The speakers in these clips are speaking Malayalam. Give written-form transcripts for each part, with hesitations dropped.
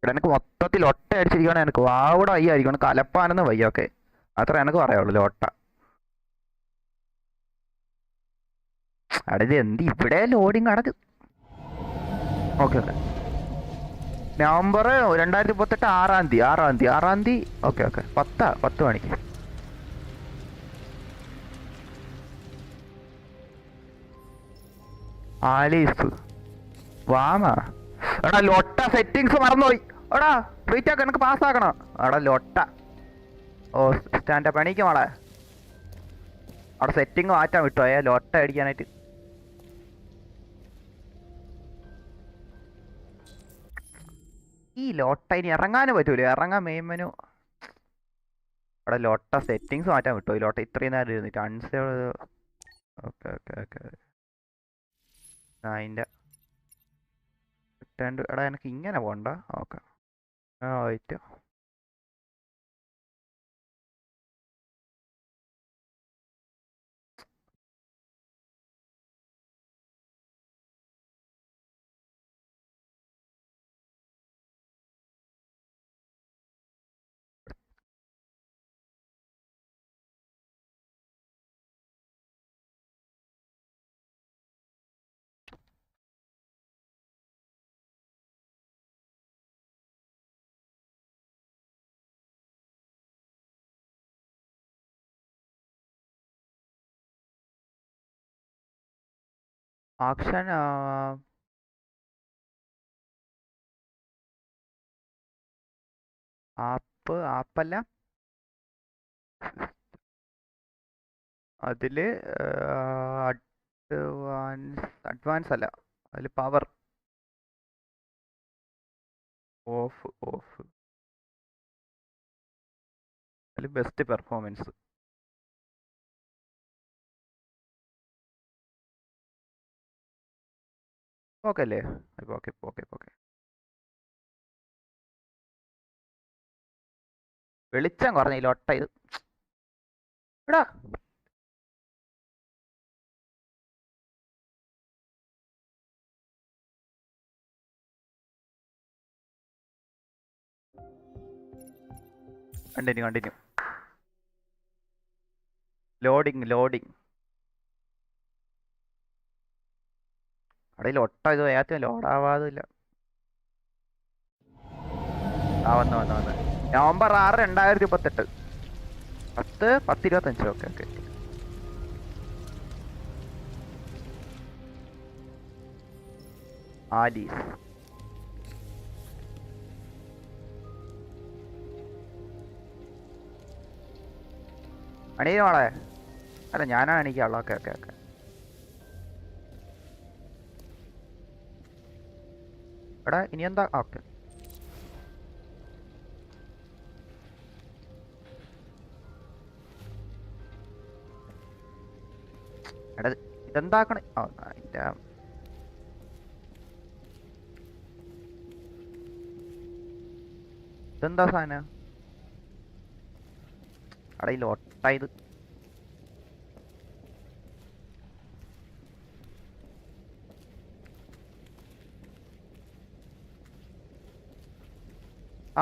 ഇവിടെ എനിക്ക് മൊത്തത്തിൽ ഒട്ട അടിച്ചിരിക്കുകയാണ്. എനിക്ക് വാവിടെ വയ്യായിരിക്കും, എനിക്ക് അലപ്പാനെന്ന് വയ്യ. ഓക്കെ, അത്ര എനിക്ക് പറയാവുള്ളൂ. ഒട്ട അടത് എന്ത് ഇവിടെ ലോഡിങ് അടത്. ഓക്കെ ഓക്കെ, നവംബർ 2028 6-ാം തീയതി. ഓക്കെ ഓക്കെ, 10 മണിക്ക്. ആലീസ് വാമ എടാ ലൊട്ട സെറ്റിങ്സ് മറന്നുപോയി. എടാ റീറ്റാക്ക് എനിക്ക് പാസ്സാക്കണം. എടാ ലൊട്ട ഓ സ്റ്റാൻഡപ്പ് പണിക്ക് മോളെ. അവിടെ സെറ്റിങ് മാറ്റാൻ വിട്ടോ ലൊട്ട അടിക്കാനായിട്ട്. ഈ ലോട്ട ഇനി ഇറങ്ങാനും പറ്റൂല. ഇറങ്ങാൻ മെയിൻ മെനു അവിടെ ലോട്ട സെറ്റിങ്സ് മാറ്റാൻ വിട്ടോ. ഈ ലോട്ട ഇത്രയും നേരം ഇരുന്നിട്ട് അൺസേവ്. ഓക്കെ ഓക്കെ ഓക്കെ, അതിൻ്റെ റിട്ടേൺ. എടാ എനിക്ക് ഇങ്ങനെ പോകണ്ട. ഓക്കെ ആയിട്ട് ആക്ഷൻ ആപ്പല്ല അതില് അഡ്വാൻസ് അല്ല, അതിൽ പവർ ഓഫ് അതിൽ ബെസ്റ്റ് പെർഫോമൻസ്. ഓക്കെ അല്ലേ? ഓക്കെ ഓക്കെ ഓക്കെ, വെളിച്ചം കുറഞ്ഞില്ല ഒട്ട ഇത്. എടാ കണ്ടിന്യൂ. ലോഡിങ് അവിടെ ഒട്ട ഇത് വേഗത്തിൽ ലോഡാവാതില്ല. വന്ന് നവംബർ 6, 2028 10:25. ഓക്കെ ഓക്കെ, ആലീസ് അണീനോളെ. അല്ല ഞാനാണ് എണീക്കാളോ. ഓക്കെ ഓക്കെ ഓക്കെ, എടാ ഇനി എന്താ? ഓക്കെ എടാ ഇതെന്താക്കണേ? അതിൻ്റെ ഇതെന്താ സാധനം? അവിടെ ഈ ലോട്ട ഇത്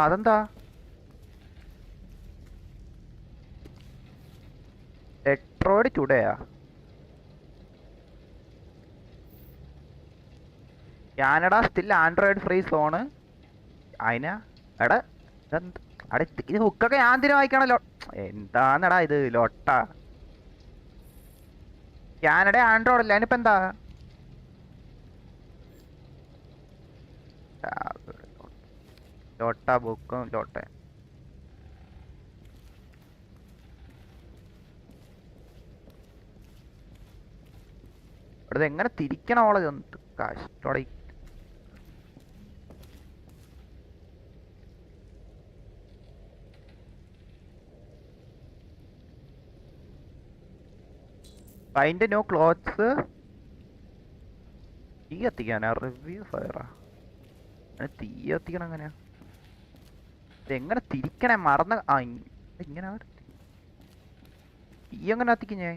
അതെന്താ? ഡെട്രോയിഡ് ടുഡേയാ? Canada still android free zone. അതിനാ എടാ അവിടെ ഇത് ഹുക്കൊക്കെ ഞാൻ എന്തിനു വായിക്കണല്ലോ? എന്താന്നടാ ഇത് ലോട്ട? കാനഡ ആൻഡ്രോയിഡ് അല്ല, അതിനിപ്പോ എന്താ? ലോട്ട ബുക്കും ലോട്ട അവിടെ എങ്ങനെ തിരിക്കണോളെ കഷ്ടോടെ. Find new clothes. തീ കത്തിക്കാനാ? റിവ്യൂ ഫയറാ? തീ കത്തിക്കണം എങ്ങനെയാ? ഇതെങ്ങനെ തിരിക്കണേ? മറന്ന ഇങ്ങനെ തീ എങ്ങനെ കത്തിക്കുന്നേ?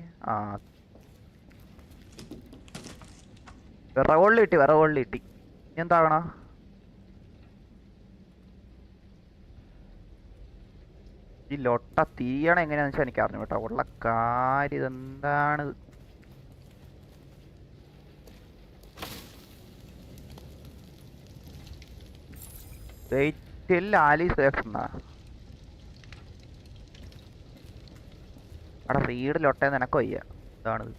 വിറകൊള്ളി കിട്ടി. എന്താകണ? ഈ ലൊട്ട തീയണ എങ്ങനെയാന്ന് വെച്ചാൽ എനിക്ക് അറിഞ്ഞു കേട്ടോ. ഉള്ള കാര്യം ഇതെന്താണ്? വെയിറ്റിൽ ആലീസ് എന്നാ അവിടെ റീഡ് ലൊട്ടേന്ന് എനക്ക് വയ്യ. ഇതാണിത്.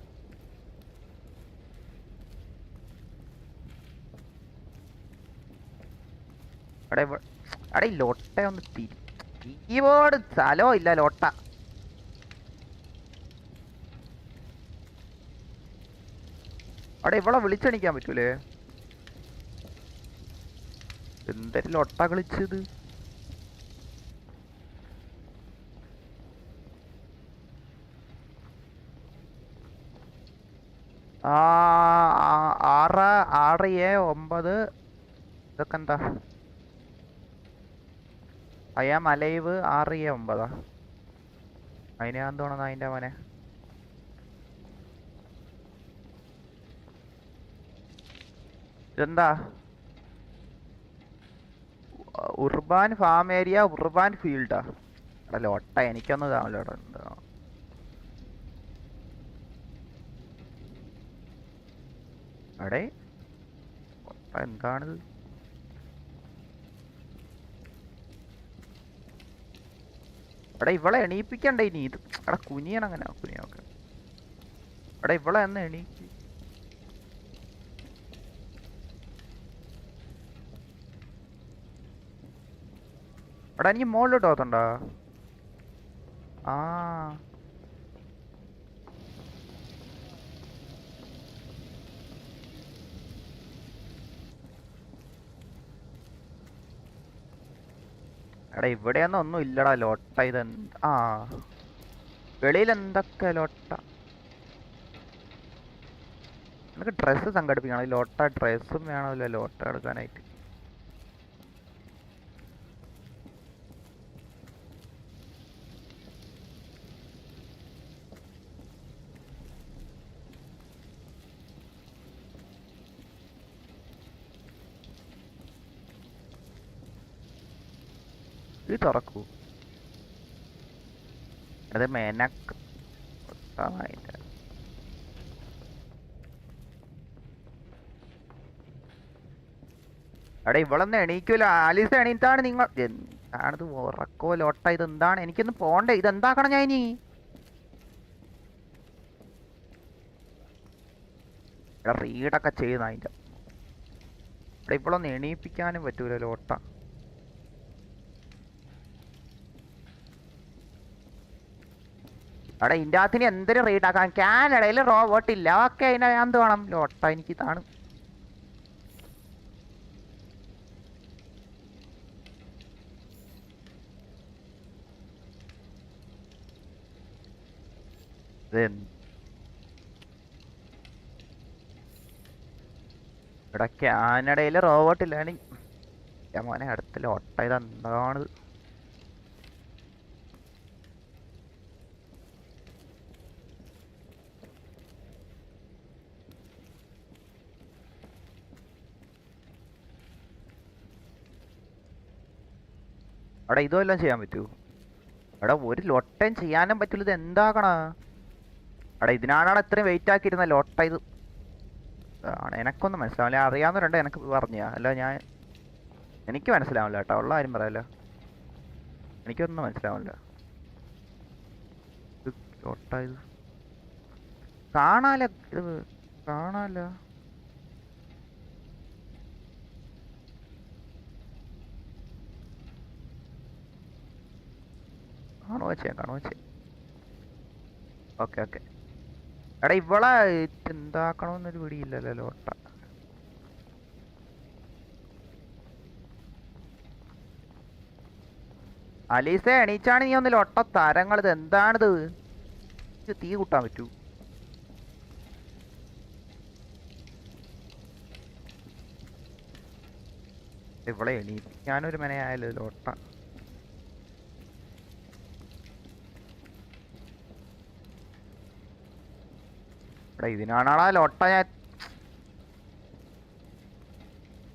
അവിടെ ഈ ലൊട്ട ഒന്ന് കീബോർഡ് സ്ഥലോ ഇല്ല ലോട്ട. അവിടെ ഇവളെ വിളിച്ചെണിക്കാൻ പറ്റൂലേ? എന്തൊരു ലൊട്ട കളിച്ചത്. ആ 6 6 9 ഇതൊക്കെ എന്താ? അയാ മലൈവ് 6 9 അതിനാന്ന് തോന്നുന്നു. അതിൻ്റെ മോനെ ഇതെന്താ? ഉർബാൻ ഫാം ഏരിയ, ഉർബാൻ ഫീൽഡാ. അവിടെ ലോട്ട എനിക്കൊന്നും ഇതാണല്ലോ. ഇവിടെ എന്താ അവിടെ എന്താണിത്? അവിടെ ഇവളെ എണീപ്പിക്കണ്ടേ ഇനി? ഇത് അവിടെ കുനിയണം. അങ്ങനെ കുനിയൊക്കെ അവിടെ ഇവളെ എന്ന് എണീക്ക്. അവിടെ എനിക്ക് മുകളിലോട്ട് പോകത്തുണ്ടോ? ആ എടാ ഇവിടെയൊന്നും ഒന്നും ഇല്ലടാ ലോട്ട. ആ വെളിയിൽ എന്തൊക്കെ ലോട്ട. നിനക്ക് ഡ്രസ്സ് സംഘടിപ്പിക്കണം. ഈ ലോട്ട ഡ്രസ്സും വേണമല്ലോ ലോട്ട എടുക്കാനായിട്ട്. ഇത് തുറക്കൂ. അത് മേനക്ക് അവിടെ ഇവളൊന്നും എണീക്കൂല. ആലീസ് എണീറ്റാണ് നിങ്ങൾ. എന്താണിത്? ഉറക്കോ ലോട്ട? ഇതെന്താണ്? എനിക്കൊന്ന് പോണ്ടേ? ഇതെന്താക്കണം ഞാൻ ഇനി? ഇവിടെ റീഡൊക്കെ ചെയ്യുന്ന അതിൻ്റെ. ഇവിടെ ഇവളൊന്ന് എണീപ്പിക്കാനും പറ്റൂല ലോട്ട. അവിടെ ഇതിൻ്റെ അകത്തിന് എന്തൊരു റീഡാക്കാൻ. കാനഡയിൽ റോബോട്ട് ഇല്ല. ഓക്കെ അതിൻ്റെ ഞാൻ എന്ത് വേണം? ലോട്ട എനിക്ക് ഇതാണ്. ഇവിടെ കാനഡയിൽ റോബോട്ട് ഇല്ലാണ് മോനെ. അടുത്ത ലോട്ട ഇതെന്താണ്? അവിടെ ഇതുമെല്ലാം ചെയ്യാൻ പറ്റൂ? അവിടെ ഒരു ലൊട്ടയും ചെയ്യാനും പറ്റില്ല. ഇത് എന്താക്കണ? അവിടെ ഇതിനാണ് ഇത്രയും വെയിറ്റ് ആക്കിയിരുന്ന ലോട്ട. ഇത് ആണ് എനക്കൊന്നും മനസ്സിലാവില്ല. അറിയാവുന്നവരുണ്ട് എനിക്ക് പറഞ്ഞാ. അല്ല എനിക്ക് മനസ്സിലാവില്ല കേട്ടോ. ഉള്ള കാര്യം പറയാലോ. എനിക്കൊന്നും മനസ്സിലാവില്ല. ഇത് ലോട്ട ഇത് കാണാല. ഇത് കാണാല. കാണുക ചെയ്യാം. Okay okay. എടാ ഇവളെ എന്താക്കണമെന്നൊരു പിടിയില്ലല്ലോ ലോട്ട. അലീസ എണീച്ചാണ് നീ ഒന്ന് ലോട്ട തരങ്ങൾ. ഇത് എന്താണിത്? തീ കൂട്ടാൻ പറ്റൂ? ഇവളെ എണീപ്പിക്കാനൊരു മെനയായാലോ ലോട്ട. ഇതിനാണാ ലോട്ട.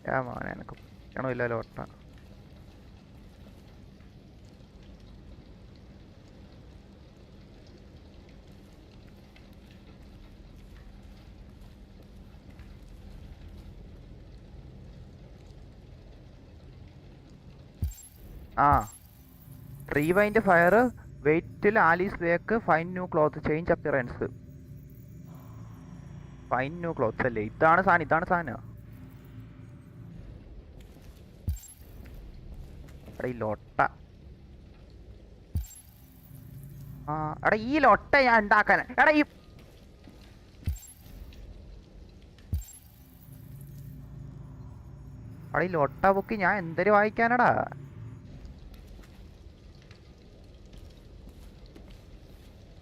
ഞാൻ മോനെ എനക്ക് ണമില്ല ലോട്ട. ആ റീവൈൻഡ് ഫയർ വെയിറ്റിൽ Alice wake find new cloth change appearance. Find new clothes അല്ലേ? ഇതാണ് സാധനം. എടാ ഈ ലൊട്ട, എടാ ഈ ലൊട്ട ഞാൻ ഉണ്ടാക്കാൻ, എടാ ഈ ലൊട്ട ബുക്ക് ഞാൻ എന്തൊരു വായിക്കാനടാ?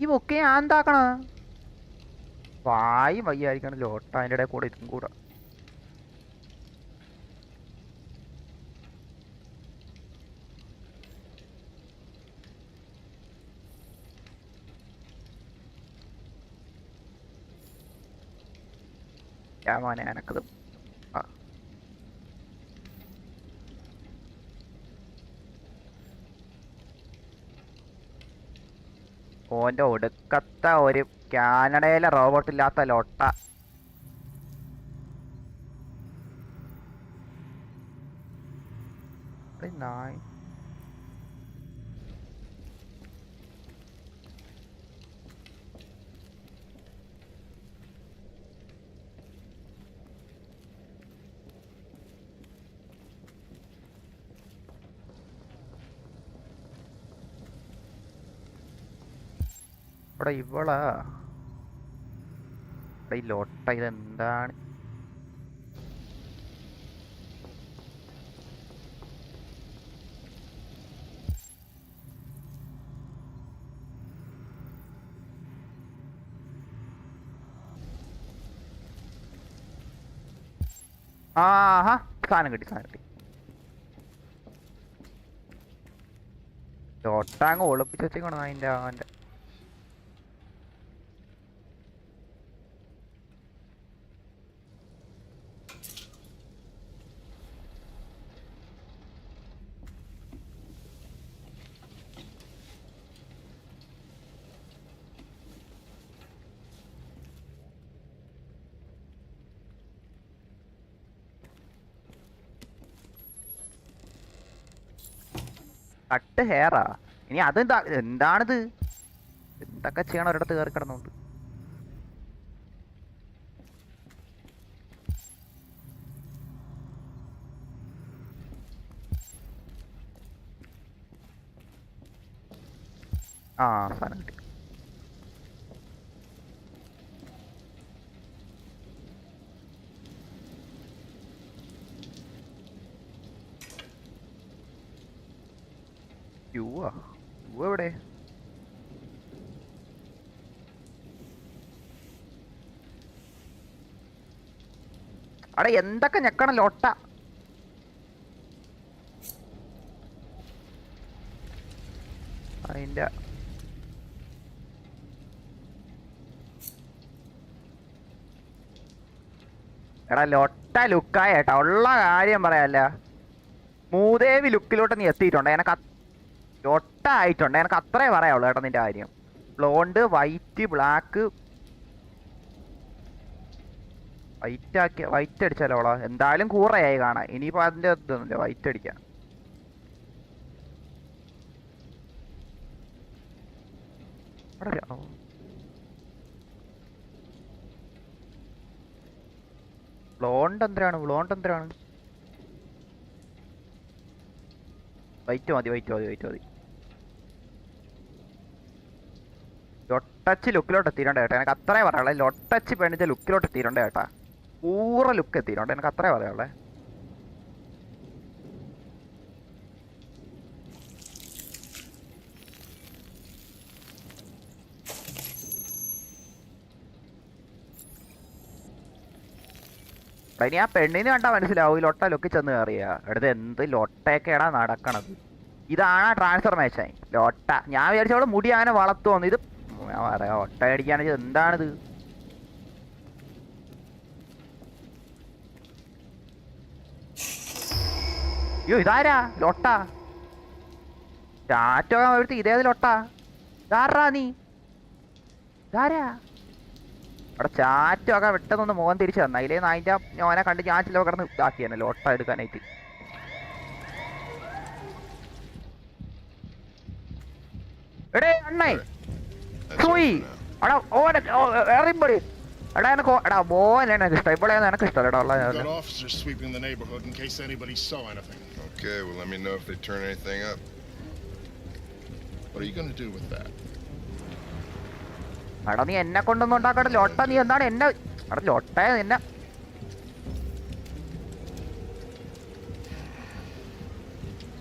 ഈ ബുക്ക് ഞാൻ എന്താക്കണ? വായി വയ്യായിരിക്കണം ലോട്ട അതിൻ്റെ ഇടയിൽ കൂടെ ഇതും കൂടെ. മോനെ എനക്കത് ഓൻ്റെ ഒടുക്കത്തെ ഒരു കാനഡയിലെ റോബോട്ട് ഇല്ലാത്ത ലൊട്ട. നായ് ഇവിടെ ഇവളാ ഈ ലൊട്ട ഇതെന്താണ്? ആഹാ സാധനം കിട്ടി. ലൊട്ട അങ്ങ് ഒളിപ്പിച്ച് വെച്ചേക്കണം അവൻ്റെ. കട്ട് ഹെയറാ ഇനി അതെന്താ? എന്താണിത്? എന്തൊക്കെ ചെയ്യണം ഒരിടത്ത് കയറി കിടന്നുണ്ട്. സാധനം കിട്ടി. എവിടെ? അവിടെ എന്തൊക്കെ ഞെക്കണം ലൊട്ട. അതിന്റെ എടാ ലൊട്ട ലുക്കായ ഏട്ടാ, ഉള്ള കാര്യം പറയാല്ല. മൂദേവി ലുക്കിലോട്ട് നീ എത്തിയിട്ടുണ്ട്. എനക്ക് ലൊട്ട ആയിട്ടുണ്ട്. എനക്ക് അത്രേ പറയാവുള്ളൂ ഏട്ടാ നിന്റെ കാര്യം. ബ്ലോണ്ട്, വൈറ്റ്, ബ്ലാക്ക്, വൈറ്റ് അടിച്ചാലോളാ. എന്തായാലും കൂറയായി കാണാൻ. ഇനിയിപ്പോ അതിന്റെ ഇതൊന്നുമില്ല, വൈറ്റ് അടിക്കാം. ബ്ലോണ്ട് എന്തിനാണ്? വൈറ്റ് മതി. ലൊട്ടച്ച് ലുക്കിലോട്ട് എത്തിയിട്ടുണ്ട് കേട്ടോ. എനിക്ക് അത്രേ പറയാനുള്ളേ. ലൊട്ടച്ച് പെണ്ണിച്ച ലുക്കിലോട്ട് എത്തിയിട്ടുണ്ട് കേട്ടാ. പൂറ ലുക്ക് എത്തിയിട്ടുണ്ട്. എനിക്ക് അത്രേ പറയാനുള്ളേ. ഇനി ആ പെണ്ണിന് കണ്ടാൽ മനസ്സിലാവും ഈ ലൊട്ട ലുക്കി ചെന്ന് കയറിയാ. എടുത്ത് എന്ത് ലൊട്ടയൊക്കെയാടാ നടക്കണത്. ഇതാണ് ട്രാൻസ്ഫർമേഷൻ ലൊട്ട. ഞാൻ വിചാരിച്ചവള് മുടി അങ്ങനെ വളർത്തുവന്നു. ഇത് ഞാൻ പറയാ ഒട്ട അടിക്കാന്ന് വെച്ചാൽ എന്താണിത്? അയ്യോ ഇതാരാ? ലൊട്ട ചാറ്റോ എടുത്ത് ഇതേത് ലൊട്ട? ഇതാരാ നീ? ഇതാരാ? അവിടെ ചാറ്റൊക്കെ വിട്ടെന്നൊന്ന് മുഖം തിരിച്ചു തന്ന. അതിലേന്ന് അതിൻ്റെ ഓനെ കണ്ട് ഞാൻ ചിലവ് കിടന്ന് ഇതാക്കിയാണ് ലൊട്ട എടുക്കാനായിട്ട്. എടേ അണ്ണേ That's all സൂയി for now. എടാ ഓനെ എറിയുമ്പോഴേ എടാ എനക്ക് എടാ മോനെ എനിക്ക് ഇഷ്ടം ഇവിടെ എനക്ക് ഇഷ്ടമല്ല We've got ഉള്ള officers sweeping the neighborhood in case anybody saw anything. Okay, well, let me know if they turn anything up. What are you gonna do with that? എടാ നീ എന്നെ കൊണ്ടൊന്നും ഉണ്ടാക്കട്ടെ ലൊട്ട നീ എന്താണ് എന്നെ എടാ ലൊട്ട എന്നെ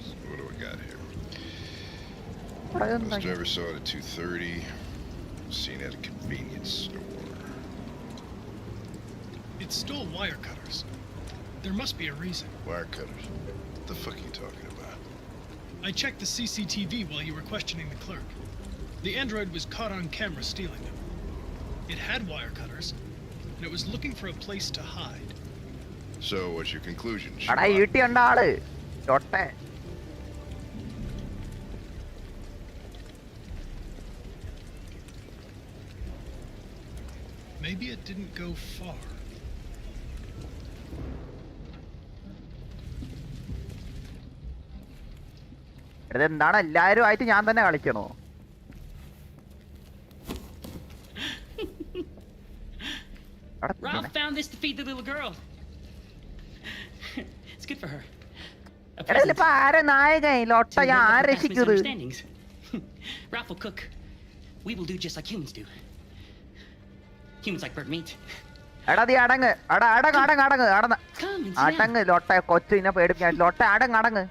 So what do we got here? എടാ ഇതെന്താ Bus driver saw it at 2:30. Seen at a convenience store. It stole wire cutters. There must be a reason. Wire cutters. What the fuck are you talking about? I checked the CCTV while you were questioning the clerk. The android was caught on camera stealing them. It had wire cutters, and it was looking for a place to hide. So what's your conclusion? എടാ Sherlock? ഈട്ടി കണ്ട ആള് ലൊട്ട Maybe it didn't go far. ഇതെന്താണ് എല്ലാരും ആയിട്ട് ഞാൻ തന്നെ കളിക്കണോ എടാ, Ralph found this to feed the little girl. It's good for her. A എടാ ഇതിലിപ്പോ ആരെ നായകൻ ലൊട്ട to ഞാൻ make up ആരെ for past രക്ഷിക്കുന്നത് misunderstandings. Ralph will cook. We will do just like humans do. Humans like burnt meat. എടാ നീ അടങ്ങ് എടാ അടങ്ങ് അടങ്ങ് അടങ്ങ് അടന്ന് Come and sit down. അടങ്ങ് ലൊട്ട കൊച്ചിനെ പേടിപ്പിക്കാൻ ലൊട്ട അടങ്ങ് അടങ്ങ്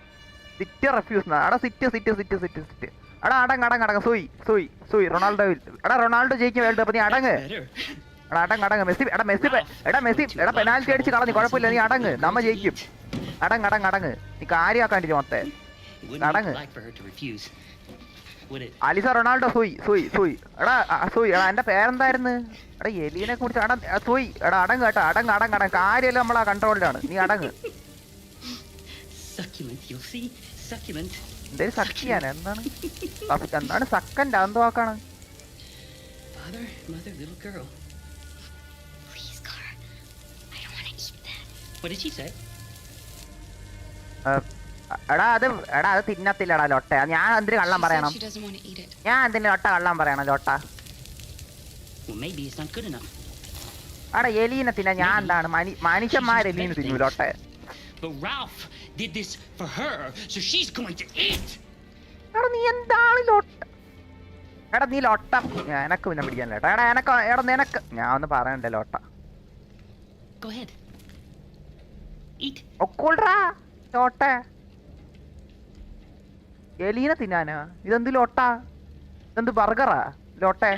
സിറ്റ് റെഫ്യൂസ് എടാ sit sit sit sit sit എടാ അടങ്ങ് അടങ്ങ് അടങ്ങ് സൂയി സൂയി സൂയി റൊണാൾഡോ എടാ റൊണാൾഡോ ജയിക്കും വേൾഡ് കപ്പ് നീ അടങ്ങ് Better. എടാ അടങ്ങ് അടങ്ങ് മെസ്സി എടാ മെസ്സി എടാ മെസ്സി എടാ പെനാൽറ്റി അടിച്ച് കളഞ്ഞു കുഴപ്പമില്ല നീ അടങ്ങ് നമ്മ ജയിക്കും അടങ്ങ് അടങ്ങ് അടങ്ങ് നീ കാര്യമാക്കാണ്ടിരി മൊത്തേ It wouldn't Nadang. be like for her to refuse, would it? Alice Ronaldo സൂയി സൂയി സൂയി എടാ സൂയി എടാ എന്റെ പേരെന്തായിരുന്നു എടാ എലീനെ കുറിച്ച് എടാ സൂയി എടാ അടങ്ങ് കേട്ടോ അടങ്ങ് അടങ്ങ് അടങ്ങ് കാര്യമല്ല നമ്മളാ കൺട്രോളിലാണ് നീ അടങ്ങ് Succulent, you'll see. Succulent. എന്തേലും സക്കിയാണ് എന്താണ് എന്താണ് സക്കൻ്റെ അതെന്ത് വാക്കാണ് Father, mother, little girl. Please, Car. I don't want to eat that. What did she say? എടാ അത് തിന്നത്തില്ലടാ ലൊട്ട ഞാൻ എന്തിനു കള്ളം She said പറയണം she doesn't want to eat it. ഞാൻ എന്തിനു ലൊട്ട കള്ളം പറയണം ലൊട്ട Well, maybe it's not good enough. എടാ എലീനെ തിന്നാ ഞാൻ എന്താണ് മനുഷ്യന്മാർ എലീനെ തിന്നു ലൊട്ട But Ralph did this for her, so she's going to eat. എടാ നീ എന്താണ് ലൊട്ട എടാ നീ ലൊട്ട എനക്ക് പിന്നെ പിടിക്കാൻ കേട്ടോ എടാ എടാ നിനക്ക് ഞാൻ ഒന്ന് പറയണ്ടേ ലൊട്ട Go ahead. Eat. ഒക്കൂൾറാ ലോട്ട എലീനെ തിന്നാനാ ഇതെന്ത് ലോട്ട ഇതെന്ത് ബർഗറാ ലോട്ടെ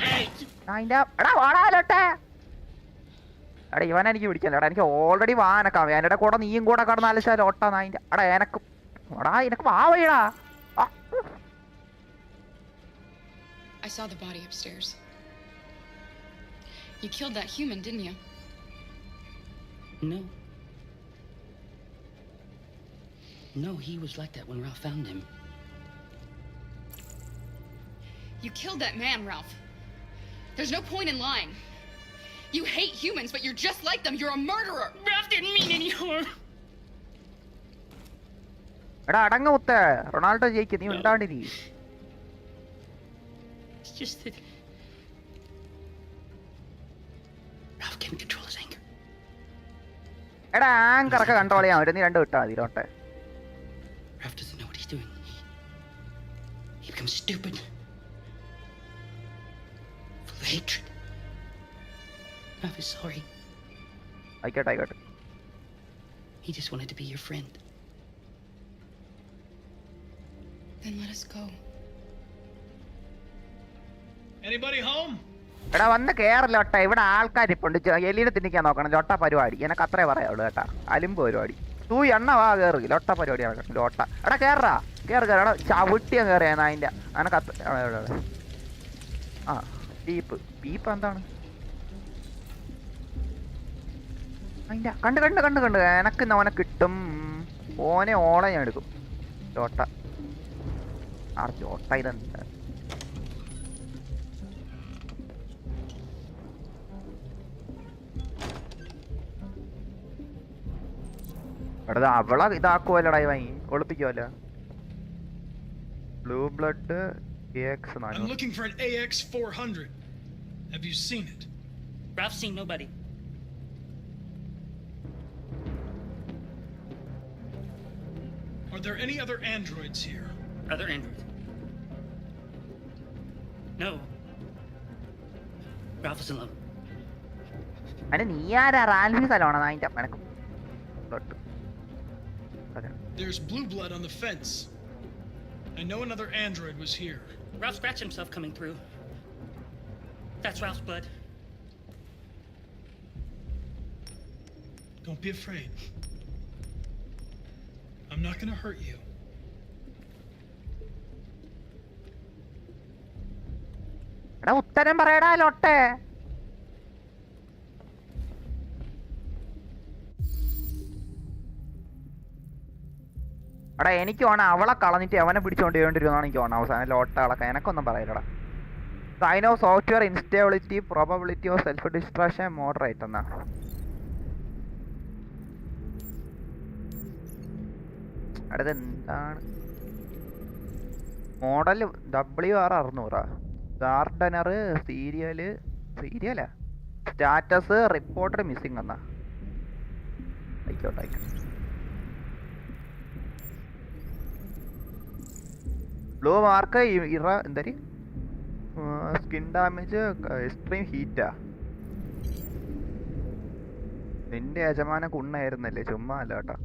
അതിന്റെ എടാ വാടാ ലോട്ടെ എടാ ഇവനെ എനിക്ക് പിടിക്കല്ലോ എടാ എനിക്ക് ഓൾറെഡി വാനക്കാം എൻ്റെ കൂടെ നീയും കൂടെ കടന്നാലും ശാ ലോട്ട നായിന്റെ എടാ എനക്ക് എടാ എനക്ക് വാവയടാ I saw the body upstairs. You killed that human, didn't you? No. No, he was like that when Ralph found him. You killed that man, Ralph. There's no point in lying. You hate humans, but you're just like them. You're a murderer. Ralph didn't mean any harm. എടാ അടങ്ങ മുത്തേ റൊണാൾഡോ ജയിക്കും നീ ഉണ്ടാണ്ടിരി It's just that Ralph can't control his anger. എടാ ആങ്കറൊക്കെ കൺട്രോൾ ചെയ്യാൻ പറ്റും നീ രണ്ട് വിട്ടാ മതി Lotay Ralph doesn't know what he's doing. He becomes stupid. Full of hatred. Ralph is sorry. ആയിക്കോട്ടെ ആയിക്കോട്ടെ He just wanted to be your friend. Then let us go. Anybody home? എടാ വന്ന് കേറലോട്ട ഇവിടെ ആൾക്കാരിപ്പുണ്ട് എലീനെ തിന്നിക്കാൻ നോക്കണം ലൊട്ട പരിപാടി എനക്ക് അത്രേ പറയാവുള്ളൂ കേട്ടാ അലിമ്പ് പരിപാടി തൂ എണ്ണ വാ കയറി ലൊട്ട പരിപാടിയാണ് ലോട്ട എടാ കേറാ കേറ് എടാ ചവിട്ടിയ കയറിയാണ് അതിന്റെ എനക്ക് അത്ര ആ പീപ്പ് എന്താണ് അതിന്റെ കണ്ട് കണ്ട് കണ്ട് കണ്ട് എനക്ക് ഓനെ കിട്ടും ഓളെ ഞാൻ എടുക്കും ലോട്ട ലോട്ട ഇതെന്താ എടാ അവളെ ഇതാക്കുവല്ലോടാ ഇവൻ ഒളിപ്പിക്കുവല്ലോ blue blood AX I'm 400. looking for an AX 400. Have you seen it? Ralph's seen nobody. Are there any other androids here? Other androids? No. Ralph is alone. അതിന് നീ ആരാ റാൽഫീസ് അല്ലോണ അതിന്റെ എനക്ക് There's blue blood on the fence. I know another android was here. Ralph scratched himself coming through. That's Ralph's blood. Don't be afraid. I'm not gonna hurt you. എടാ ഉത്തരം പറയടാ ലോട്ടെ. എടാ എനിക്ക് വേണം അവളെ കളഞ്ഞിട്ട് അവനെ പിടിച്ചോണ്ട് ചെയ്യേണ്ടിരുന്നാണ് എനിക്ക് വേണം അവസാനം ലോട്ട കളക്കാൻ. എനക്കൊന്നും പറയലടാ. Sign of software instability probability of self destruction moderate എന്നാ. അടുത്ത് എന്താണ് മോഡൽ WR600 ഗാർഡനർ സീരിയലാ സ്റ്റാറ്റസ് റിപ്പോർട്ടർ മിസ്സിംഗ് എന്നാ. ആയിക്കോട്ടെ ആയിക്കോട്ടെ. ബ്ലൂ മാർക്ക് എന്താ സ്കിൻ ഡാമേജ് എക്സ്ട്രീം ഹീറ്റാ. നിന്റെ യജമാന കുണ്ണായിരുന്നല്ലേ, ചുമ്മാ അല്ല കേട്ടോ.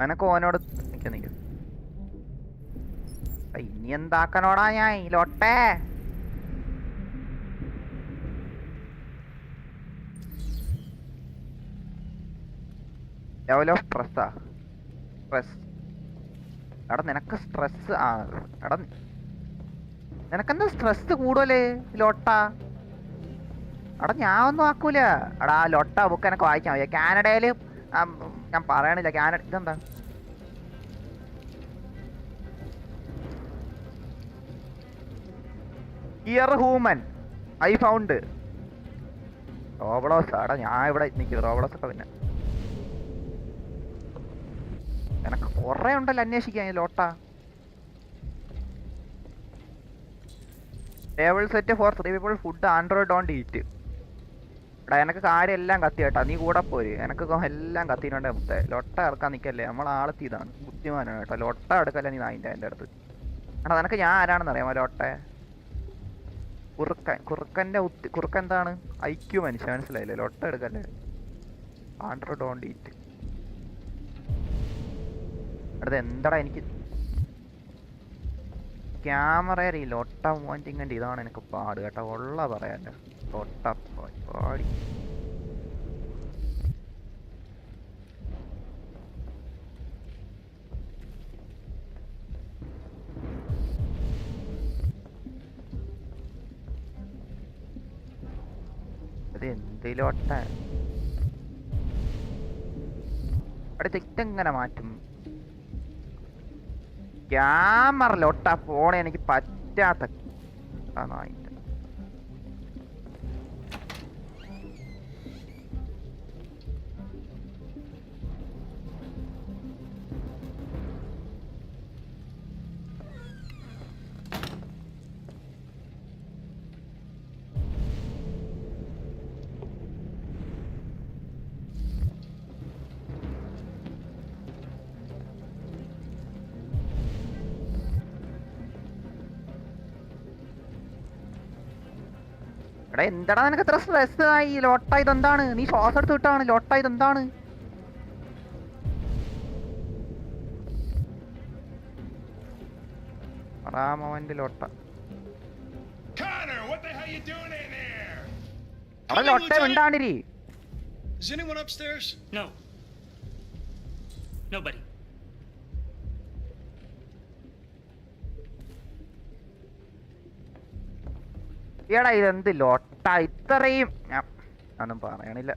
എനക്ക് ഓനോട് നിക്ക ഇനി എന്താക്കണോടാ ഞാൻ ഈ ലോട്ടെ. ലെവൽ ഓഫ് സ്ട്രെസ്സാ. സ്ട്രെസ് എടാ നിനക്ക് സ്ട്രെസ് എടാ നിനക്കെന്താ സ്ട്രെസ് കൂടുതല് ലോട്ടാ? എടാ ഞാൻ ഒന്നും ആക്കൂല. എടാ ലോട്ട ബുക്ക് എനക്ക് വായിക്കാൻ വയ്യ. കാനഡയില് ഞാൻ പറയണില്ല. കാനഡ ഇതെന്താ ഹിയർ ഹ്യൂമൻ ഐ ഫൗണ്ട് റോബ്ലോസ്. എടാ ഞാൻ ഇവിടെ നിൽക്കും റോബ്ലോസ് ഒക്കെ. പിന്നെ എനക്ക് കുറെ ഉണ്ടല്ലോ അന്വേഷിക്കാൻ ലോട്ട. Table set for 3 people food android don't eat. എടാ എനക്ക് കാര്യം എല്ലാം കത്തി കേട്ടാ, നീ കൂടെ പോര്. എനക്ക് എല്ലാം കത്തിനുണ്ടേ മുത്തേ. ലൊട്ട ഇറക്കാൻ നിൽക്കല്ലേ, നമ്മളാളെത്തിയതാണ്, ബുദ്ധിമാനാണ് കേട്ടോ. ലൊട്ട എടുക്കല്ലേ നീ നായിൻ്റെ എൻ്റെ അടുത്ത്. എടാ നിനക്ക് ഞാൻ ആരാണെന്ന് അറിയാമോ ലോട്ടെ? കുറുക്കൻ്റെ കുറുക്കൻ എന്താണ് ഐക്യു മനുഷ്യ, മനസ്സിലായില്ലേ? ലൊട്ട എടുക്കല്ലേ. Android don't eat. അടുത്ത് എന്താടാ എനിക്ക് ക്യാമറയിൽ ഈ ലൊട്ട മോണ്ടിങ്ങിൻ്റെ ഇതാണ് എനിക്ക് പാട് കേട്ടോ. ഉള്ള പറയാല്ല ലൊട്ട പാടി. അത് എന്തിലോട്ട അടുത്ത് ഇതെങ്ങനെ മാറ്റും? ക്യാമറയിലൊട്ട ഫോൺ എനിക്ക് പറ്റാത്ത നായിൻ്റെ. എടാ എന്താടാ നിനക്ക് എത്ര സ്ട്രെസ് ആയി ലോട്ട? ഇതെന്താണ്? നീ ശ്വാസം എടുത്ത് വിട്ടാണ് ലോട്ട? ഇതെന്താണ്? റാമോന്റെ ലോട്ട. അവിടെ ലോട്ട ഉണ്ടാണ്ടിരി. Is anyone upstairs? No. Nobody. എടാ ഇതെന്ത് ലോട്ട ഇത്രയും? ഞാൻ ഒന്നും പറയണില്ല.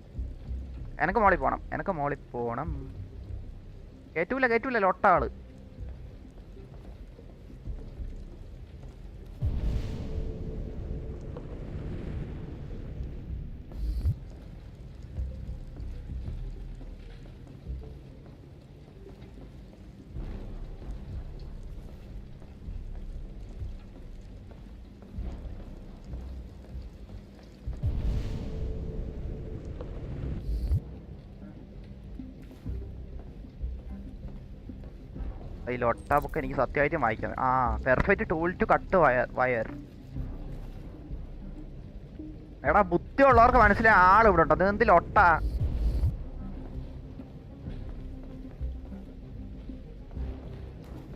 എനക്ക് മോളിൽ പോണം, എനക്ക് മോളിൽ പോണം. കേറ്റൂല ലോട്ട ആള്. ഈ ലൊട്ട ബുക്ക് എനിക്ക് സത്യമായിട്ടും വായിക്കാം. ആ, perfect tool to cut wire. എടാ ബുദ്ധിയുള്ളവർക്ക് മനസ്സിലായ ആൾ ഇവിടെ ഉണ്ടോ? അത് എന്ത് ലൊട്ട?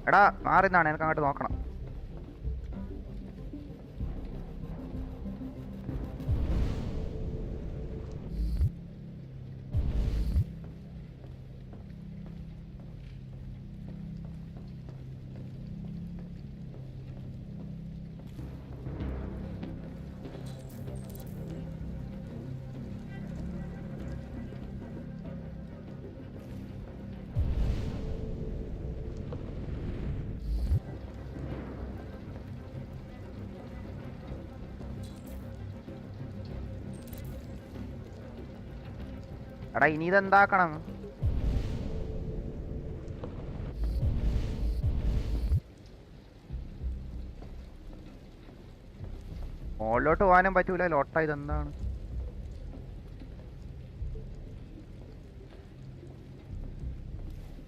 എടാ മാറിന്നാണ്, എനിക്ക് അങ്ങോട്ട് നോക്കണം. എടാ ഇനി ഇതെന്താക്കണം? മുകളിലോട്ട് പോകാനും പറ്റൂല. ലോട്ട ഇതെന്താണ്?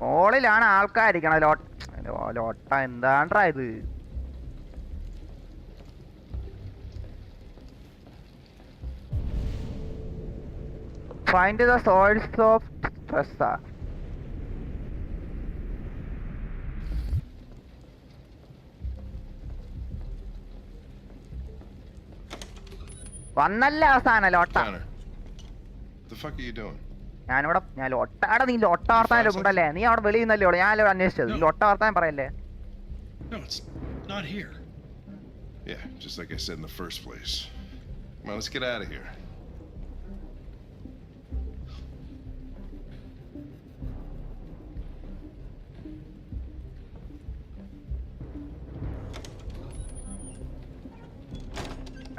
മുകളിലാണ് ആൾക്കാരിക്കണ. ലോട്ട എന്താണ്ടാ ഇത്? Find the source of stress. വന്നല്ലേ അവസാനം ലോട്ട. Connor, what the fuck are you doing? ഞാൻ ലോട്ടാടെ നീ ലോട്ട വർത്താനം ഉണ്ടല്ലേ? നീ അവിടെ വെളിയിൽ നിന്നല്ലേ ഉള്ളു. ഞാനല്ലോ അന്വേഷിച്ചത്. ലോട്ട വർത്താനം പറയല്ലേ? No, it's not here. Yeah, just like I said in the first place. Come on, let's get out of here.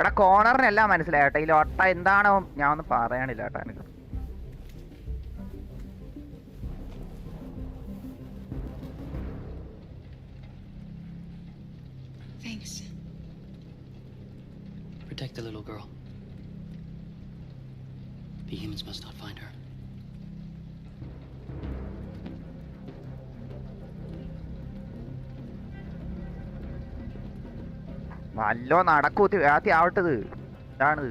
എടാ കോർണറിനെല്ലാം മനസ്സിലായിട്ടോ. ഈ ലോട്ട എന്താണോ ഞാൻ ഒന്നും പറയണില്ല കേട്ടോ എനിക്ക്. Thanks. Protect the little girl. The humans must not find her. നല്ലോ നടക്കൂത്തി വേത്തി ആവട്ടത്. ഇതാണ്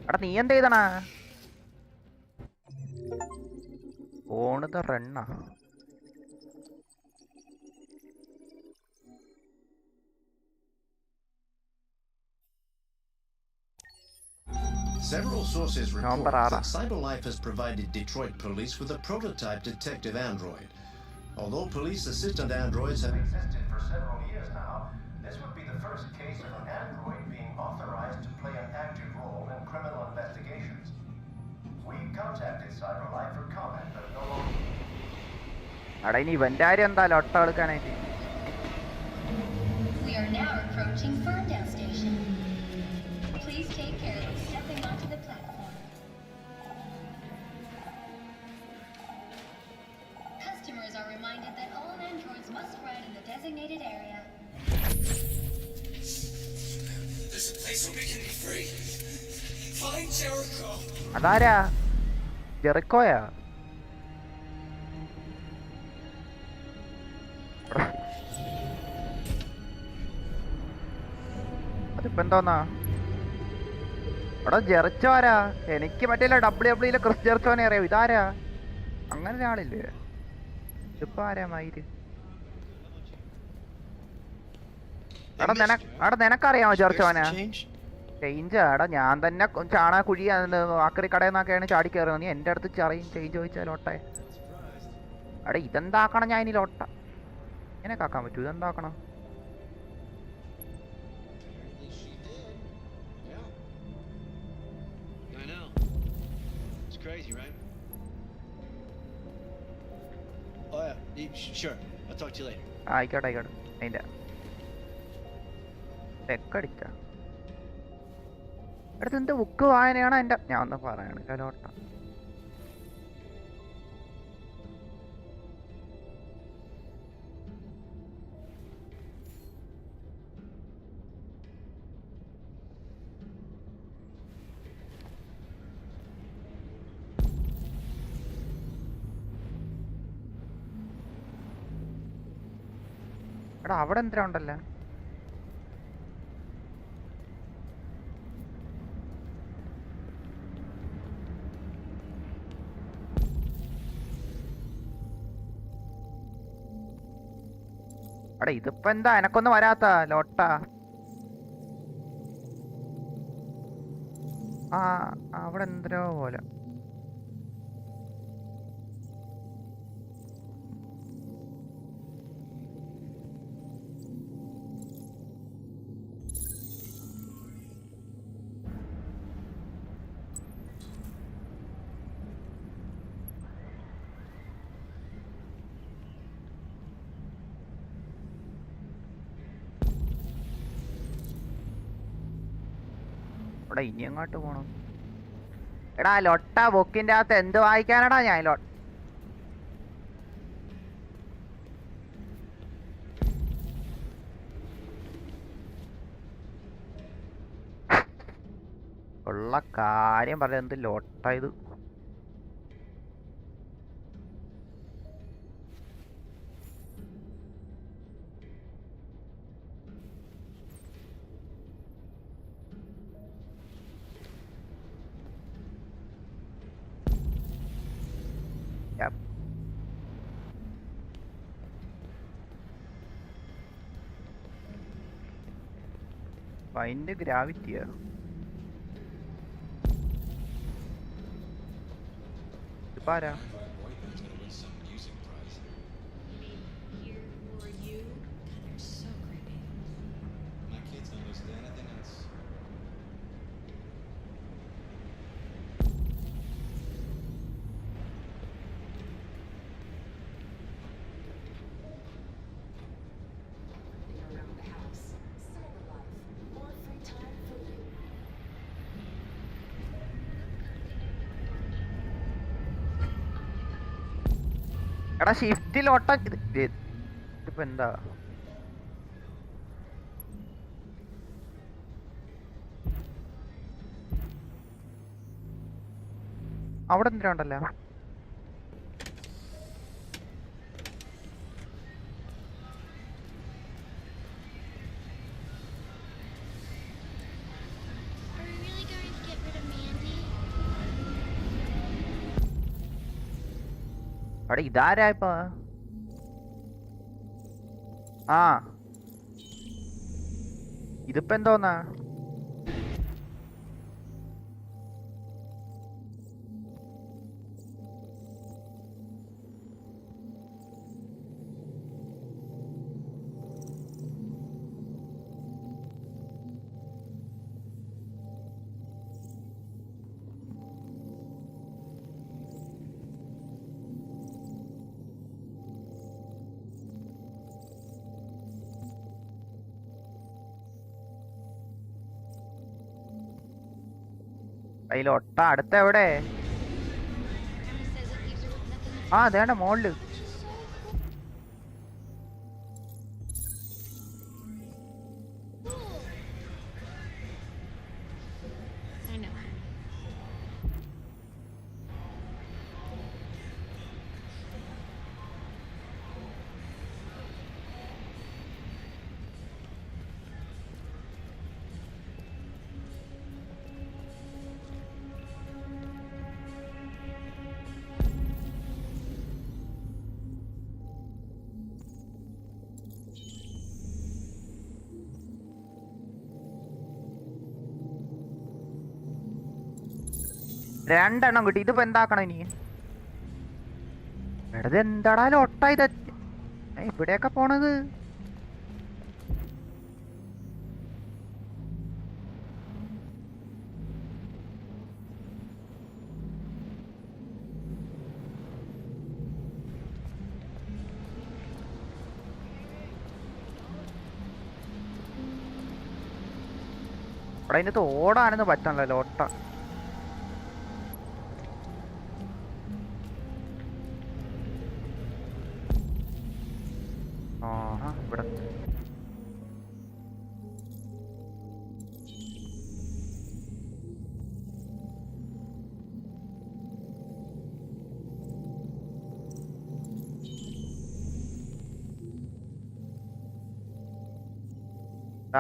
എടാ നീ എന്ത് ചെയ്തണ? ഓണത് റണ്ണ. Several sources report Number that ara. CyberLife has provided Detroit police with a prototype detective android. Although police assistant androids have existed for several years now, this would be the first case of an android being authorized to play an active role in criminal investigations. We contacted CyberLife for comment, but no longer. എടാ ഇനി ഇവന്റെ കാര്യം എന്താ ലോട്ട എടുക്കാനായിട്ട്? We are now approaching Ferndale Station. Please take care of stepping onto the platform. Customers are reminded that all androids must ride in the designated area. There's a place where we can be free. Find Jericho. അതാരാ? ജെറിക്കോയാ? അതിപ്പോ എന്തോന്നാ? എടാ ജെറിച്ചോ ആരാ? എനിക്ക് മറ്റേ WWEയിലെ ക്രിസ് ജെറിച്ചോനെ അറിയാം. ഇതാരാ? അങ്ങനെ ഒരാളില്ലേ? ഇതിപ്പോ ആരാ മയില്? എടാ നിനക്കറിയാമോ ജെറിച്ചോനെ? ചേഞ്ച് എടാ ഞാൻ തന്നെ ചാണാ കുഴി ആക്രി കടയിൽ നിന്നൊക്കെയാണ് ചാടി കയറുന്നത്. നീ എൻ്റെ അടുത്ത് ചേഞ്ച് ചോദിച്ചാലോട്ടെ. എടാ ഇതെന്താക്കണം? ഞാൻ ഇനി ലോട്ട ഇങ്ങനെ കാക്കാൻ പറ്റൂ? ഇതെന്താക്കണം? Crazy, right? Oh yeah, sure. I'll talk to you later. ആയിക്കോട്ടെ അതിൻ്റെ തെക്കടിച്ച അടുത്ത് എന്ത് ബുക്ക് വായനയാണ് എൻ്റെ? ഞാൻ ഒന്ന് പറയാണ് കലോട്ട. എടാ അവിടെ എന്തിനാ ഉണ്ടല്ലോ. എടാ ഇതിപ്പോ എന്താ എനക്കൊന്നും വരാത്ത ലോട്ട. ആ അവിടെ എന്തോ പോലെ. ഇവിടെ ഇനി എങ്ങോട്ട് പോണം? എടാ ലൊട്ട ബുക്കിന്റെ അകത്ത് എന്ത് വായിക്കാനടാ ഞാൻ ഉള്ള കാര്യം പറയാം. എന്ത് ലൊട്ട ഇത്. ഫൈൻഡ് ഗ്രാവിറ്റിയാ. ഇപ്പാരാ? എടാ ഷിഫ്റ്റിൽ ഒട്ട ഇതിപ്പോ എന്താ? അവിടെ എന്തിനാ ഉണ്ടല്ലോ. അവിടെ ഇതാരാ ഇപ്പൊ? ആ ഇതിപ്പോ എന്തോന്നാ? അതിലൊട്ട അടുത്ത എവിടെ? ആ അതേണ്ട മോളില്. രണ്ടെണ്ണം കിട്ടി. ഇതിപ്പോ എന്താക്കണം ഇനി? എടത് എന്താടാ ലൊട്ട ഇത്? ഇവിടെയൊക്കെ പോണത്? ഇവിടെ അതിനകത്ത് ഓടാനൊന്നും പറ്റണല്ലോ ലോട്ട. ഇവിടെ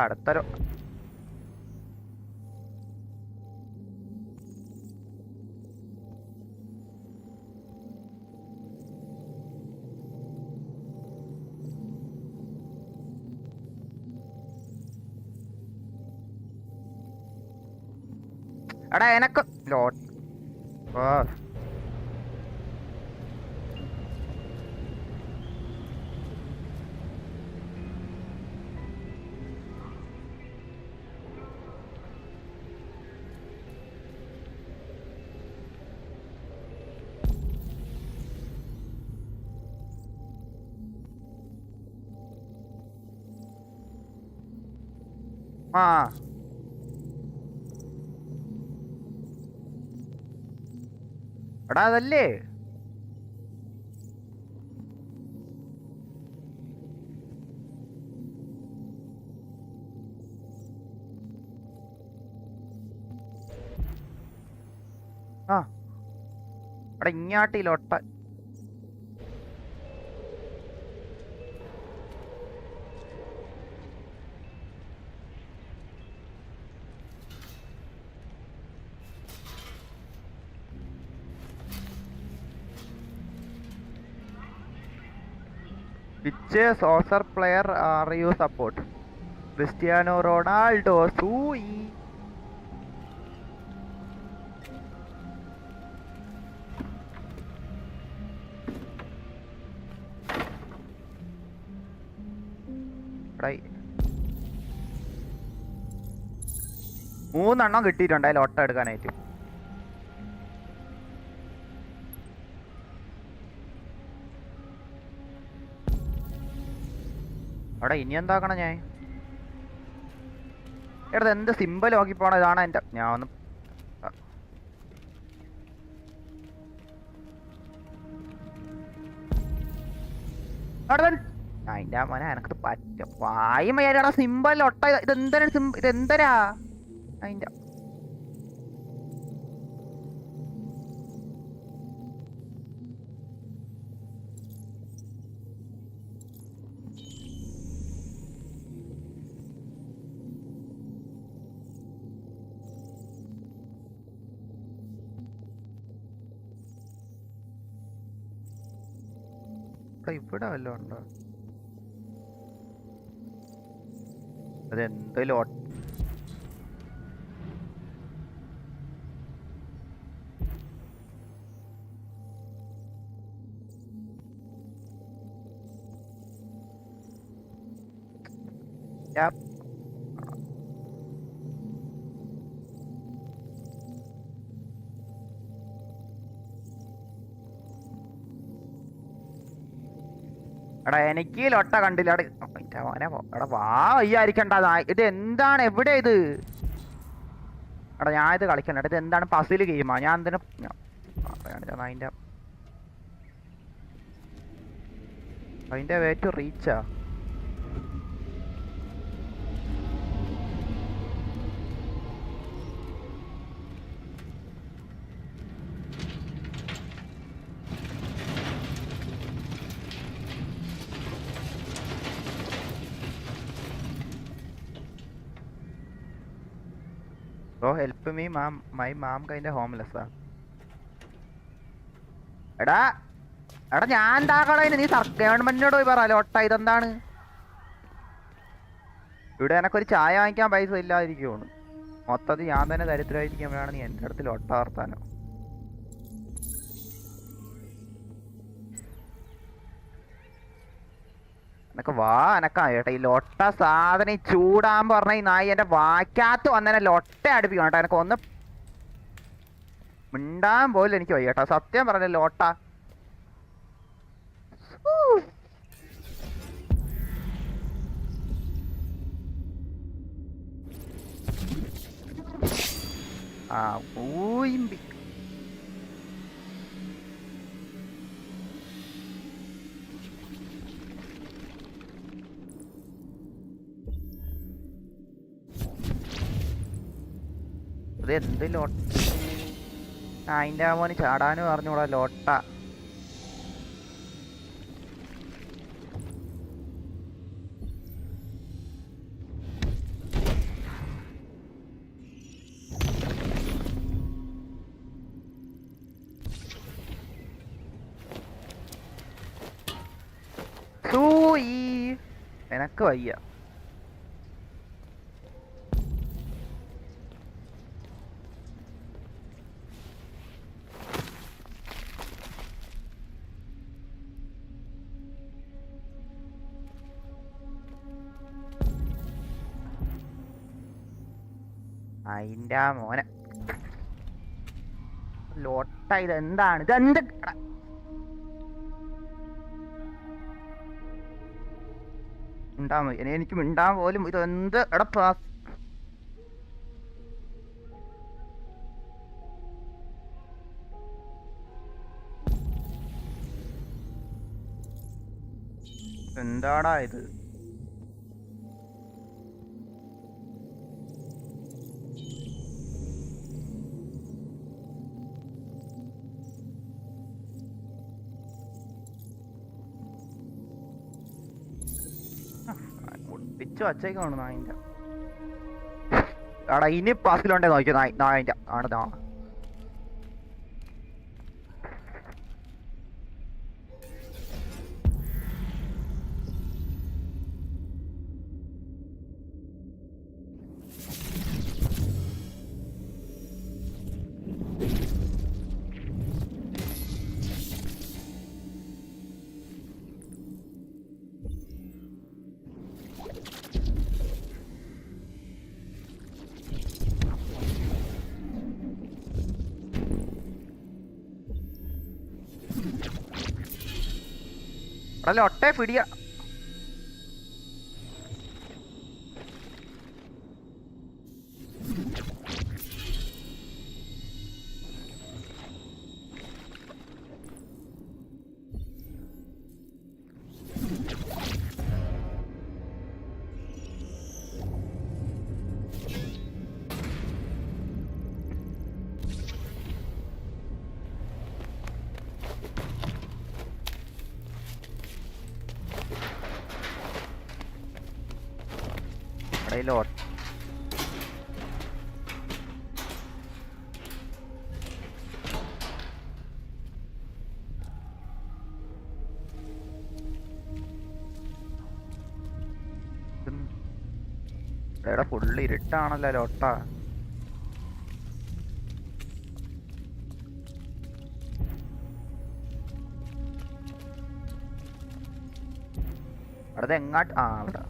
അടുത്തൊരു എടാ എനക്ക് ലോട്ട് ആ എടാ അതല്ലേ ആ എടാ ഇങ്ങാട്ടിയിലൊട്ട Which soccer player are you support? Cristiano Ronaldo, Sui. മൂന്നെണ്ണം കിട്ടിയിട്ടുണ്ട് അതിൽ ഒട്ട എടുക്കാനായിട്ട്. അവിടെ ഇനി എന്താക്കണം ഞാൻ? എടാ എന്ത് സിമ്പിൾ നോക്കി പോണ ഇതാണ് എൻ്റെ. ഞാൻ ഒന്ന് അതിൻ്റെ മോനെ എനക്കത് പറ്റും വായുമേടാ സിമ്പിൾ ഒട്ട. ഇതെന്തരാ ഇതെന്തരാ അതിൻ്റെ ഇവിടെ വല്ലതും ഉണ്ടോ? അതെന്തേലും എടാ എനിക്ക് ലൊട്ട കണ്ടില്ല. എടാ വാ വയ്യായിരിക്കണ്ട. ഇത് എന്താണ്? എവിടെ ഇത്? എടാ ഞാൻ ഇത് കളിക്കണ്ട. ഇത് എന്താണ്? പസിൽ ഗെയിമാ? ഞാൻ എന്തിനാ അതിന്റെ വേ ടു റീച്ചാ? Bro, help me, mom. My mom kinda homeless. എടാ എടാ ഞാൻ എന്താക്കണ? നീ ഗവൺമെന്റിനോട് പോയി പറ ലോട്ട ഇതെന്താണ്? ഇവിടെ എനക്കൊരു ചായ വാങ്ങിക്കാൻ പൈസ ഇല്ലാതിരിക്കുവാണ്. മൊത്തത്തിൽ ഞാൻ തന്നെ ദരിദ്രമായിരിക്കുമ്പോഴാണ് നീ എൻ്റെ അടുത്ത് ലോട്ട വർത്താനോ. എനക്ക് വാ എനക്കാ ചേട്ടാ ഈ ലൊട്ട സാധനം ഈ ചൂടാകുമ്പോ പറഞ്ഞ ഈ നായി എന്റെ വാക്കകത്ത് വന്നതിനെ ലൊട്ട അടുപ്പിക്കണം കേട്ടോ. എനക്ക് ഒന്ന് മിണ്ടാൻ പോലും എനിക്ക് വയ്യ കേട്ടോ. സത്യം പറഞ്ഞ ലോട്ട ആ ഊയിമ്പി എന്ത് ലോട്ട? അതിൻ്റെ മോന് ചാടാനും പറഞ്ഞൂടാ ലോട്ട. എനക്ക് വയ്യ. അതിൻ്റെ മോനെ ലോട്ട. ഇതെന്താണ്? ഇതെന്ത് മിണ്ടാൻ വയ്യ. എനിക്ക് മിണ്ടാൻ പോലും ഇതെന്ത് എടാ എന്താടാ ഇത്? പിച്ചു വച്ചേക്കാണ് നായിൻ്റെ. എടാ ഇനി പാസിലുണ്ടേ നോക്കിയോ നായിൻ്റെ ആണ് നാ. എടാ ഒട്ടേ പിടിയ. Lord. എടാ ഫുള്ള് ഇരുട്ടാണല്ലോ ലോട്ട. അവിടെ എങ്ങാട്ട് അവിടെ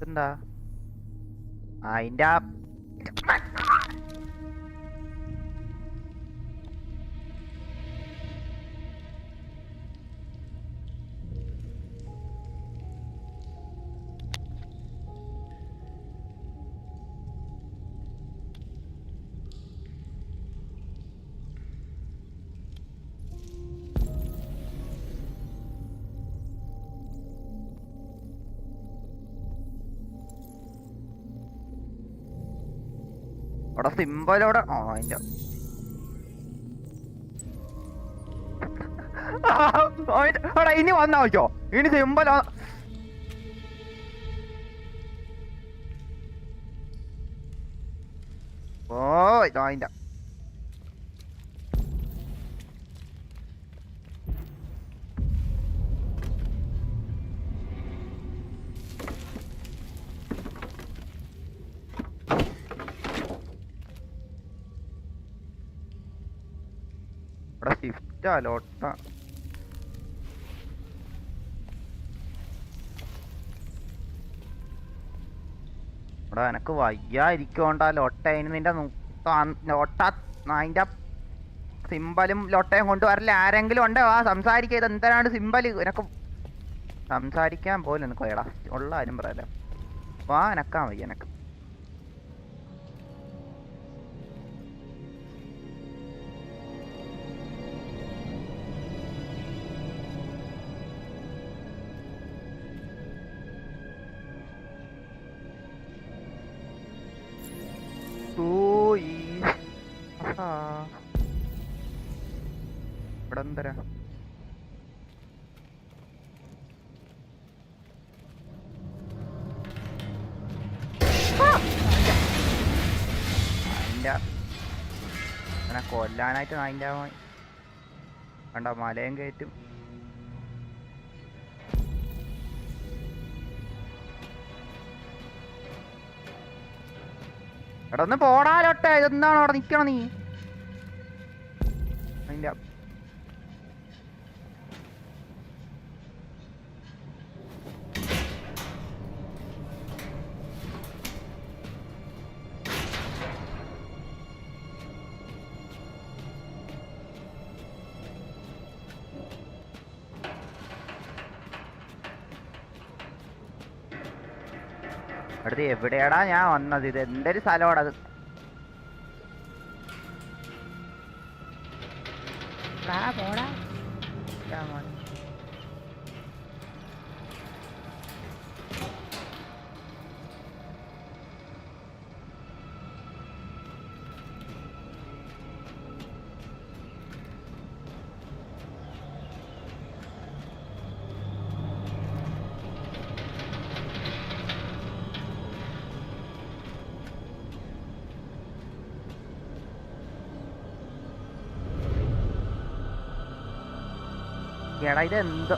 എന്താ അതിൻ്റെ അവിടെ സിമ്പലോടെ അതിൻ്റെ അവിടെ ഇനി വന്നാ നോക്കിയോ ഇനി സിമ്പലോ. ഓ ഇതോ അതിൻ്റെ ഇവിടെ ഷിഫ്റ്റാ ലോട്ട. ഇവിടെ എനക്ക് വയ്യായിരിക്കോണ്ടാ ലോട്ട. അതിന് നിന്റെ ലോട്ട അതിൻ്റെ സിമ്പലും ലോട്ടയും കൊണ്ടുവരല്ലേ ആരെങ്കിലും ഉണ്ടോ? ആ സംസാരിക്കുക. ഇത് എന്തിനാണ് സിമ്പല്? എനക്ക് സംസാരിക്കാൻ പോലും എനിക്ക് വയ്യടാ. ഉള്ള കാര്യം പറയാലോ. വാ എനക്കാൻ വയ്യ എനക്ക്. ഇവിടെ എന്തരാ അതിൻ്റെ അങ്ങനെ കൊല്ലാനായിട്ട് അതിൻ്റെ കണ്ട മലയും കയറ്റും. എടാ ഒന്ന് പോടാലോട്ടെ, ഇതെന്താണ് അവിടെ നിക്കണം നീ? അതിന്റെ അടുത്ത് എവിടെയാടാ ഞാൻ വന്നത്? ഇത് എന്തൊരു സ്ഥലമാണത്? പോടാ എടാ ഇത് എന്തോ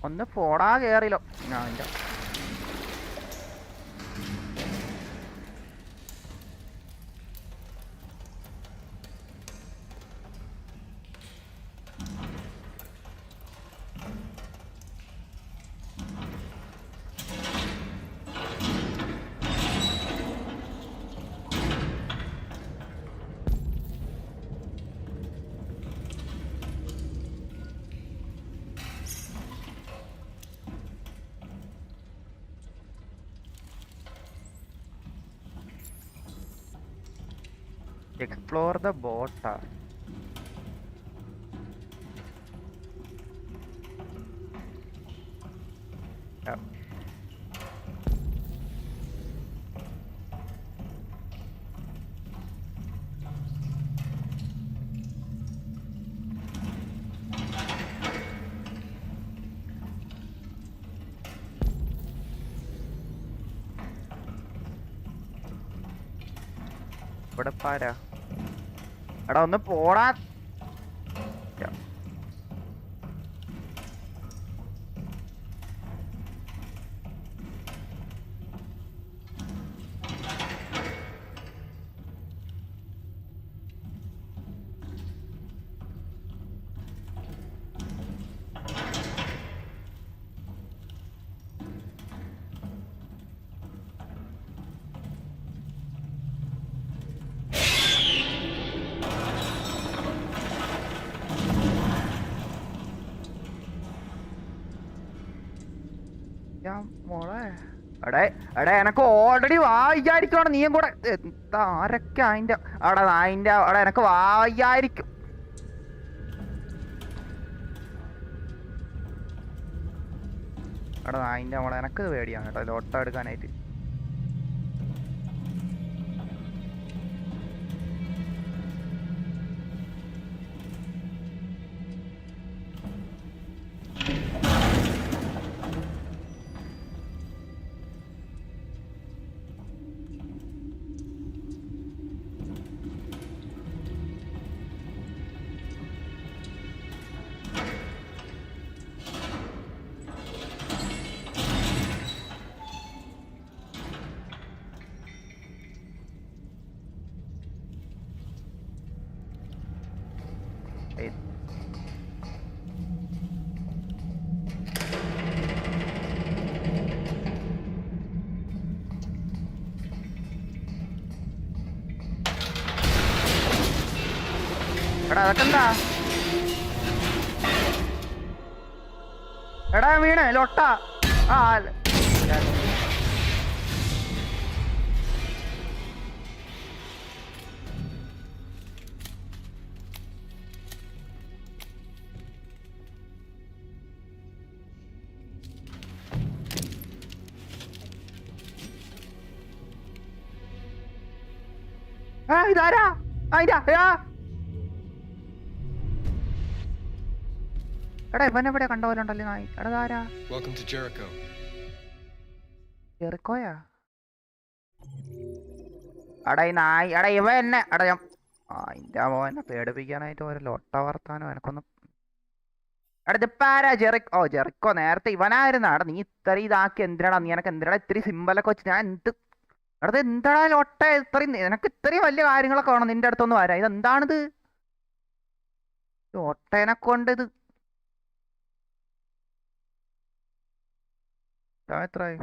ഒന്ന് പോടാ കേറിലോ ഞാൻ explore the boat. ഇവിടെ പാരാ എടാ ഒന്ന് പോടാ. മോളെ എടാ എനക്ക് ഓൾറെഡി വായിക്കായിരിക്കും. നീയും കൂടെ ആരൊക്കെ അതിന്റെ അവിടെ എനക്ക് വായിക്കായിരിക്കും. അതിന്റെ മോളെ എനക്ക് പേടിയാണ് കേട്ടോ ലോട്ട എടുക്കാനായിട്ട്. അതൊക്കെ എന്താ എടാ വീണ് ലൊട്ട. ഇതാരാ? എടാ ഇവനെവിടെ കണ്ട പോലെ ഉണ്ടല്ലോ നായി. എടാ ആരാ? Welcome to Jericho. ജെറിക്കോയാ? എടാ ഈ നായി, എടാ ഇവ എന്നെ, എടാ ഞാൻ ഇന്റെ മോനെ പേടിപ്പിക്കാനായിട്ട് ഒരു ലൊട്ട വർത്താനോ എനക്കൊന്നും. എടാ ഇതിപ്പാരാ ജെറിക്കോ? ജെറിക്കോ നേരത്തെ ഇവനായിരുന്നു. എടാ നീ ഇത്ര ഇതാക്കി എന്തിനാടാ? നീ എനക്ക് എന്തിനാ ഇത്തിരി സിമ്പലൊക്കെ വെച്ച് ഞാൻ എന്ത്? എടാ എന്താടാ ലൊട്ട ഇത്രയും? എനക്ക് ഇത്രയും വലിയ കാര്യങ്ങളൊക്കെ വേണം നിന്റെ അടുത്തൊന്ന് വരാം. ഇതെന്താണിത്? ഒട്ടേനെ കൊണ്ട് ഇത് എത്രയായി?